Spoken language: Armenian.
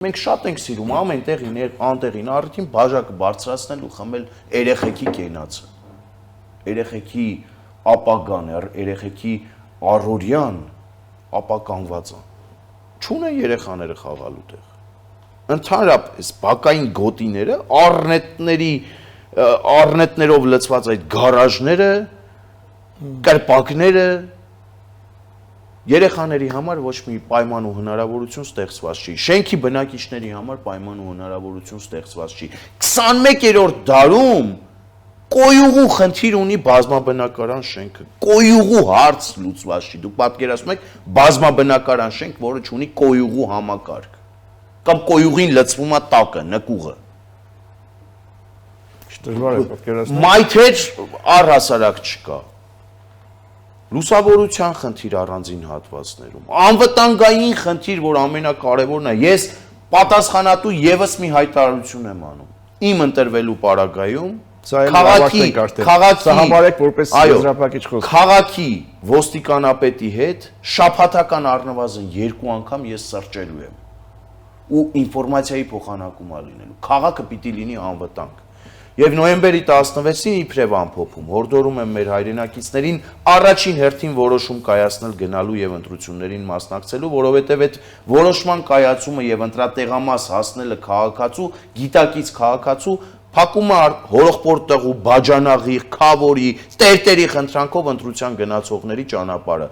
Մենք շատ ենք սիրում ամեն տեղին, անտեղին առիթին բաժակը բարձրացնել ու խմել երեխեքի կենացը։ Երեխեքի ապագան, երեխեքի առօրյան ապականված է։ Չունեն երեխաները խաղալու տեղ։ Ընդհանրապես բակային գոտիները, առնետներով լցված այդ գարաժները, կրպակները երեխաների համար ոչ մի պայման ու հնարավորություն ստեղծված չի։ Շենքի բնակիչների համար պայման ու հնարավորություն ստեղծված չի։ 21-րդ դարում կոյուղու խնդիր ունի բազմաբնակարան շենքը։ Կոյուղու հարց լուծված չի։ Դուք պատկերացնում եք բազմաբնակարան շենք, որը ունի կոյուղու համակարգ։ Կամ կոյուղին լցվում է տակը, նկուղը։ Դժվար է պատկերացնել։ Մայթեր առհասարակ չկա։ Լուսավորության խնդիր առանձին հատվածներում, անվտանգային խնդիր, որ ամենակարևորն է, ես պատասխանատու եւս մի հայտարարություն եմ անում։ Իմ ընտրվելու պարագայում քաղաքի ոստիկանապետի հետ շաբաթական առնվազն 2 անգամ ես սրճելու եմ ու ինֆորմացիայի փոխանակում լինելու։ Քաղաքը պիտի լինի անվտանգ։ Եվ նոյեմբերի 16-ին իբրև ամփոփում հորդորում եմ մեր հայրենակիցներին առաջին հերթին որոշում կայացնել գնալու եւ ընտրություններին մասնակցելու, որովհետեւ այդ որոշման կայացումը եւ ընտրատեղամաս հասնելը քաղաքացու, գիտակից քաղաքացու փակում է հորողպորտեղու, բաջանաղի, քավորի, տերտերի խնդրանքով ընտրության գնացողների ճանապարհը։